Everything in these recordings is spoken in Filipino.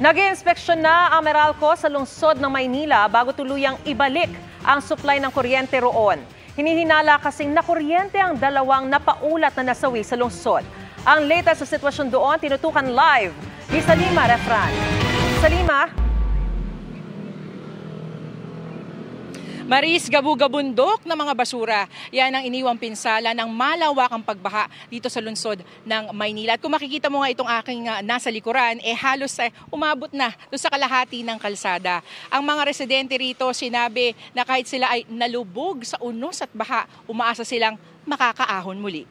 Nag-iinspeksyon na ang Meralco sa lungsod ng Maynila bago tuluyang ibalik ang supply ng kuryente roon. Hinihinala kasing nakuryente ang dalawang napaulat na nasawi sa lungsod. Ang latest sa sitwasyon doon, tinutukan live ni Salima Refran. Salima? Maris, gabugabundok na mga basura. Yan ang iniwang pinsala ng malawakang pagbaha dito sa lungsod ng Maynila. At kung makikita mo nga itong aking nasa likuran, halos umabot na doon sa kalahati ng kalsada. Ang mga residente rito sinabi na kahit sila ay nalubog sa unos at baha, umaasa silang makakaahon muli.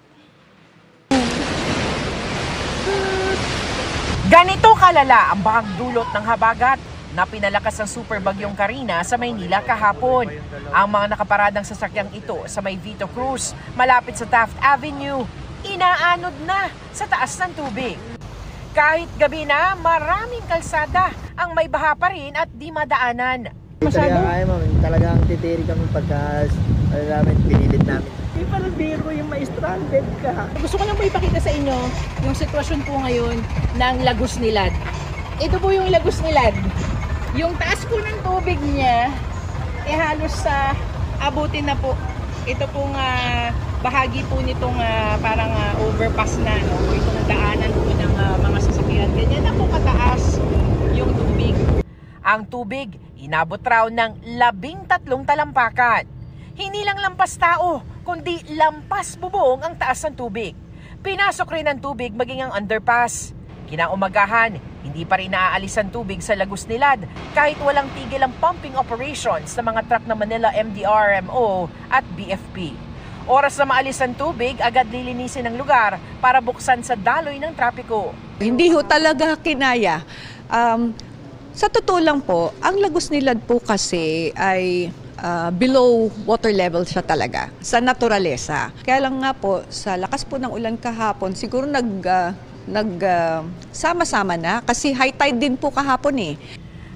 Ganito kalala ang bahang dulot ng habagat na pinalakas ng super bagyong Karina sa Maynila kahapon. Ang mga nakaparadang sasakyang ito sa may Vito Cruz, malapit sa Taft Avenue, inaanod na sa taas ng tubig. Kahit gabi na, maraming kalsada ang may baha pa rin at di madaanan. Talagang titiri kami pagka pinilit namin. Di parang biro yung ma-stranded ka. Gusto ko lang po ipakita sa inyo yung sitwasyon po ngayon ng Lagos Nilad. Ito po yung Lagos Nilad. Yung taas po ng tubig niya, halos sa abutin na po. Ito pong bahagi po nitong parang overpass na, no? Itong daanan po ng mga sasakyan. Ganyan na po kataas yung tubig. Ang tubig, inabot raw ng 13 talampakan. Hindi lang lampas tao, kundi lampas bubong ang taas ng tubig. Pinasok rin ng tubig maging ang underpass. Kinaumagahan, hindi pa rin naaalis ang tubig sa Lagos Nilad kahit walang tigil ang pumping operations ng mga truck ng Manila MDRMO at BFP. Oras na maalis ang tubig, agad lilinisin ang lugar para buksan sa daloy ng trapiko. Hindi ho talaga kinaya. Sa totoo lang po, ang Lagos Nilad po kasi ay below water level siya talaga, sa naturalesa. Kaya lang nga po, sa lakas po ng ulan kahapon, siguro sama-sama na kasi high tide din po kahapon eh.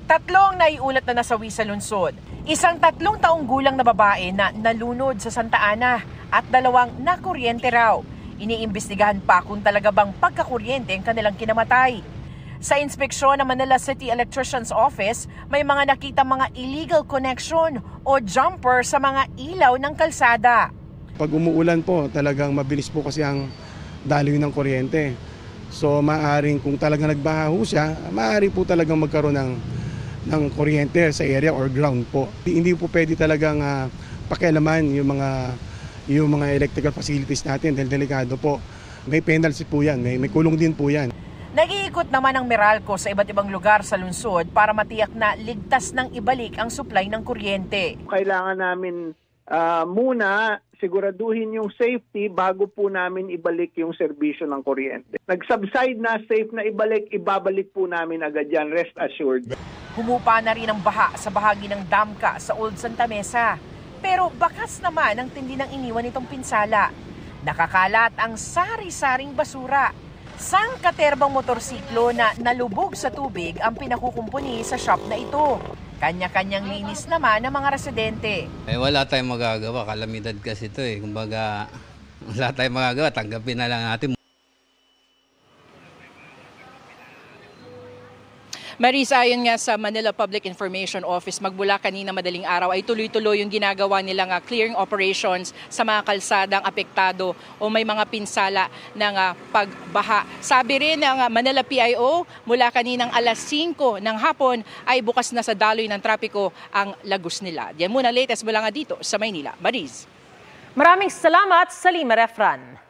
3 naiulat na nasawi sa lungsod. Isang 3 taong gulang na babae na nalunod sa Santa Ana at 2 nakuryente raw. Iniimbestigahan pa kung talaga bang pagkakuryente ang kanilang kinamatay. Sa inspeksyon ng Manila City Electrician's Office, may mga nakita mga illegal connection o jumper sa mga ilaw ng kalsada. Pag umuulan po, talagang mabilis po kasi ang daloy ng kuryente. So maaaring kung talagang nagbaha ho siya, maaari po talagang magkaroon ng kuryente sa area or ground po. Hindi po pwede talagang pakialaman yung mga electrical facilities natin dahil delikado po. May penalty po yan, may kulong din po yan. Nag-iikot naman ang Meralco sa iba't ibang lugar sa lungsod para matiyak na ligtas ng ibalik ang supply ng kuryente. Kailangan namin muna siguraduhin yung safety bago po namin ibalik yung serbisyo ng kuryente. Nag-subside na, safe na ibabalik po namin agad yan, rest assured. Humupa na rin ang baha sa bahagi ng Damka sa Old Santa Mesa. Pero bakas naman ang tindi ng iniwan nitong pinsala. Nakakalat ang sari-saring basura. Sangkaterbang motorsiklo na nalubog sa tubig ang pinakukumpuni sa shop na ito. Kanya-kanyang linis naman ng mga residente. Wala tayong magagawa, kalamidad kasi ito eh. Kumbaga, wala tayong magagawa, tanggapin na lang natin. Maris, ayon nga sa Manila Public Information Office, magmula kanina madaling araw ay tuloy-tuloy yung ginagawa nilang clearing operations sa mga kalsadang apektado o may mga pinsala ng pagbaha. Sabi rin ng Manila PIO, mula kaninang alas 5 ng hapon ay bukas na sa daloy ng trapiko ang Lagos Nilad. Yan muna latest mula nga dito sa Maynila. Maris. Maraming salamat, Salima Refran.